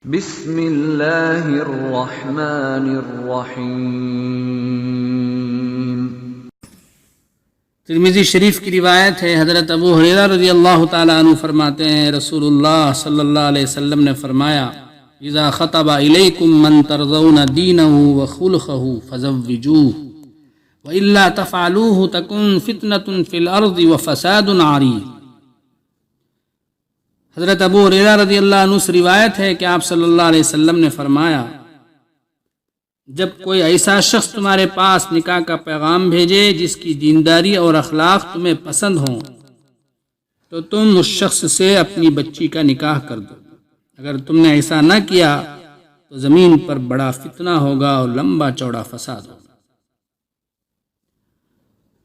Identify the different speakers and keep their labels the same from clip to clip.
Speaker 1: بسم اللہ الرحمن الرحیم۔
Speaker 2: ترمذی شریف کی روایت ہے، حضرت ابو ہریرہ رضی اللہ تعالیٰ عنہ فرماتے ہیں رسول اللہ صلی اللہ علیہ وسلم نے فرمایا، اذا خطب الیکم من ترضون دینہ وخلقہ فزوجوہ والا تفعلوہ تکن فتنۃ فی الارض وفساد عریض۔ حضرت ابو ہریرہ رضی اللہ عنہ سے روایت ہے کہ آپ صلی اللہ علیہ وسلم نے فرمایا، جب کوئی ایسا شخص تمہارے پاس نکاح کا پیغام بھیجے جس کی دینداری اور اخلاق تمہیں پسند ہوں تو تم اس شخص سے اپنی بچی کا نکاح کر دو۔ اگر تم نے ایسا نہ کیا تو زمین پر بڑا فتنہ ہوگا اور لمبا چوڑا فساد ہوگا۔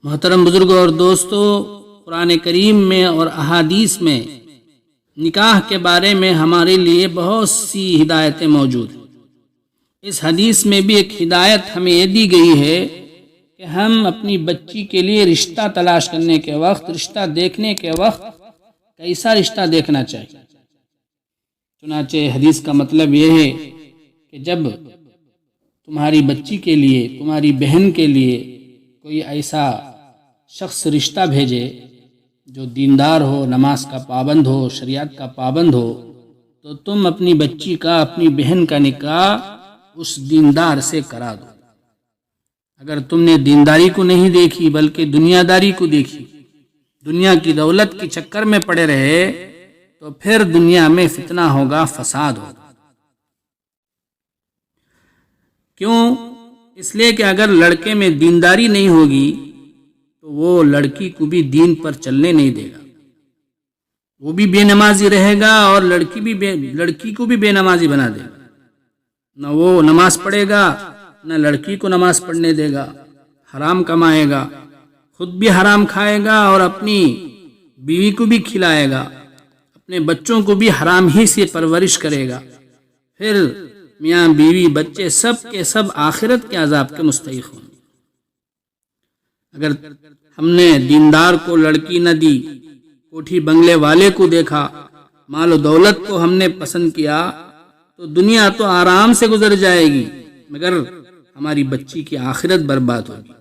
Speaker 2: محترم بزرگوں اور دوستو، قرآن کریم میں اور احادیث میں نکاح کے بارے میں ہمارے لیے بہت سی ہدایتیں موجود ہیں۔ اس حدیث میں بھی ایک ہدایت ہمیں یہ دی گئی ہے کہ ہم اپنی بچی کے لیے رشتہ تلاش کرنے کے وقت، رشتہ دیکھنے کے وقت کیسا رشتہ دیکھنا چاہیے۔ چنانچہ حدیث کا مطلب یہ ہے کہ جب تمہاری بچی کے لیے، تمہاری بہن کے لیے کوئی ایسا شخص رشتہ بھیجے جو دیندار ہو، نماز کا پابند ہو، شریعت کا پابند ہو، تو تم اپنی بچی کا، اپنی بہن کا نکاح اس دیندار سے کرا دو۔ اگر تم نے دینداری کو نہیں دیکھی بلکہ دنیا داری کو دیکھی، دنیا کی دولت کے چکر میں پڑے رہے تو پھر دنیا میں فتنہ ہوگا، فساد ہوگا۔ کیوں؟ اس لیے کہ اگر لڑکے میں دینداری نہیں ہوگی تو وہ لڑکی کو بھی دین پر چلنے نہیں دے گا، وہ بھی بے نمازی رہے گا اور لڑکی کو بھی بے نمازی بنا دے گا۔ نہ وہ نماز پڑھے گا، نہ لڑکی کو نماز پڑھنے دے گا، حرام کمائے گا، خود بھی حرام کھائے گا اور اپنی بیوی کو بھی کھلائے گا، اپنے بچوں کو بھی حرام ہی سے پرورش کرے گا۔ پھر میاں بیوی بچے سب کے سب آخرت کے عذاب کے مستحق ہوں گے۔ اگر ہم نے دیندار کو لڑکی نہ دی، کوٹھی بنگلے والے کو دیکھا، مال و دولت کو ہم نے پسند کیا تو دنیا تو آرام سے گزر جائے گی مگر ہماری بچی کی آخرت برباد ہوگی۔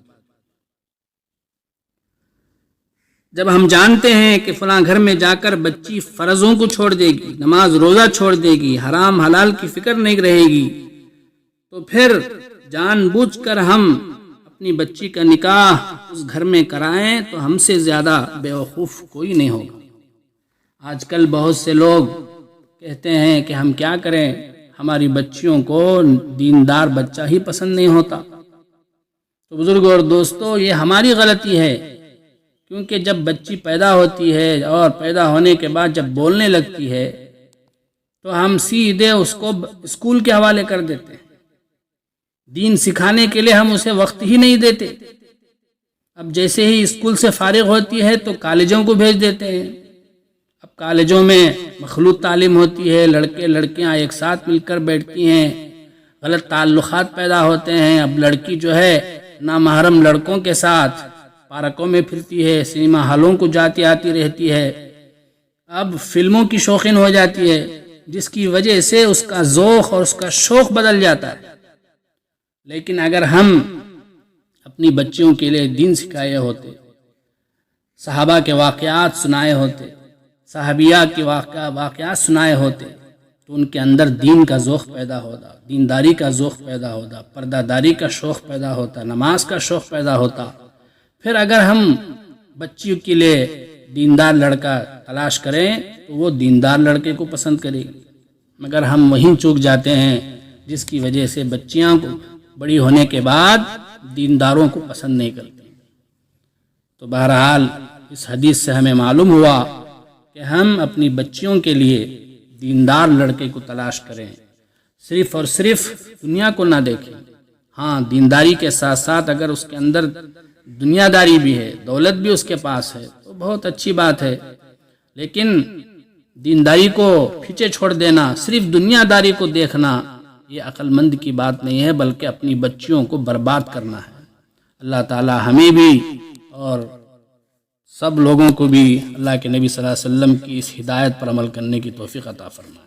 Speaker 2: جب ہم جانتے ہیں کہ فلاں گھر میں جا کر بچی فرضوں کو چھوڑ دے گی، نماز روزہ چھوڑ دے گی، حرام حلال کی فکر نہیں رہے گی، تو پھر جان بوجھ کر ہم اپنی بچی کا نکاح اس گھر میں کرائیں تو ہم سے زیادہ بیوقوف کوئی نہیں ہوگا۔ آج کل بہت سے لوگ کہتے ہیں کہ ہم کیا کریں، ہماری بچیوں کو دیندار بچہ ہی پسند نہیں ہوتا۔ تو بزرگوں اور دوستو، یہ ہماری غلطی ہے، کیونکہ جب بچی پیدا ہوتی ہے اور پیدا ہونے کے بعد جب بولنے لگتی ہے تو ہم سیدھے اس کو اسکول کے حوالے کر دیتے ہیں۔ دین سکھانے کے لیے ہم اسے وقت ہی نہیں دیتے۔ اب جیسے ہی اسکول سے فارغ ہوتی ہے تو کالجوں کو بھیج دیتے ہیں۔ اب کالجوں میں مخلوط تعلیم ہوتی ہے، لڑکے لڑکیاں ایک ساتھ مل کر بیٹھتی ہیں، غلط تعلقات پیدا ہوتے ہیں۔ اب لڑکی جو ہے نامحرم لڑکوں کے ساتھ پارکوں میں پھرتی ہے، سنیما ہالوں کو جاتی آتی رہتی ہے، اب فلموں کی شوقین ہو جاتی ہے، جس کی وجہ سے اس کا ذوق اور اس کا شوق بدل جاتا ہے۔ لیکن اگر ہم اپنی بچیوں کے لیے دین سکھائے ہوتے، صحابہ کے واقعات سنائے ہوتے، صحابیہ کے واقعات سنائے ہوتے تو ان کے اندر دین کا ذوق پیدا ہوتا، دینداری کا ذوق پیدا ہوتا، پردہ داری کا شوق پیدا ہوتا، نماز کا شوق پیدا ہوتا۔ پھر اگر ہم بچیوں کے لیے دیندار لڑکا تلاش کریں تو وہ دیندار لڑکے کو پسند کرے گی، مگر ہم وہیں چوک جاتے ہیں جس کی وجہ سے بچیاں کو بڑی ہونے کے بعد دینداروں کو پسند نہیں کرتی۔ تو بہرحال اس حدیث سے ہمیں معلوم ہوا کہ ہم اپنی بچیوں کے لیے دیندار لڑکے کو تلاش کریں، صرف اور صرف دنیا کو نہ دیکھیں۔ ہاں، دینداری کے ساتھ ساتھ اگر اس کے اندر دنیا داری بھی ہے، دولت بھی اس کے پاس ہے تو بہت اچھی بات ہے، لیکن دینداری کو پیچھے چھوڑ دینا، صرف دنیا داری کو دیکھنا، یہ عقل مند کی بات نہیں ہے بلکہ اپنی بچیوں کو برباد کرنا ہے۔ اللہ تعالی ہمیں بھی اور سب لوگوں کو بھی اللہ کے نبی صلی اللہ علیہ وسلم کی اس ہدایت پر عمل کرنے کی توفیق عطا فرمائے۔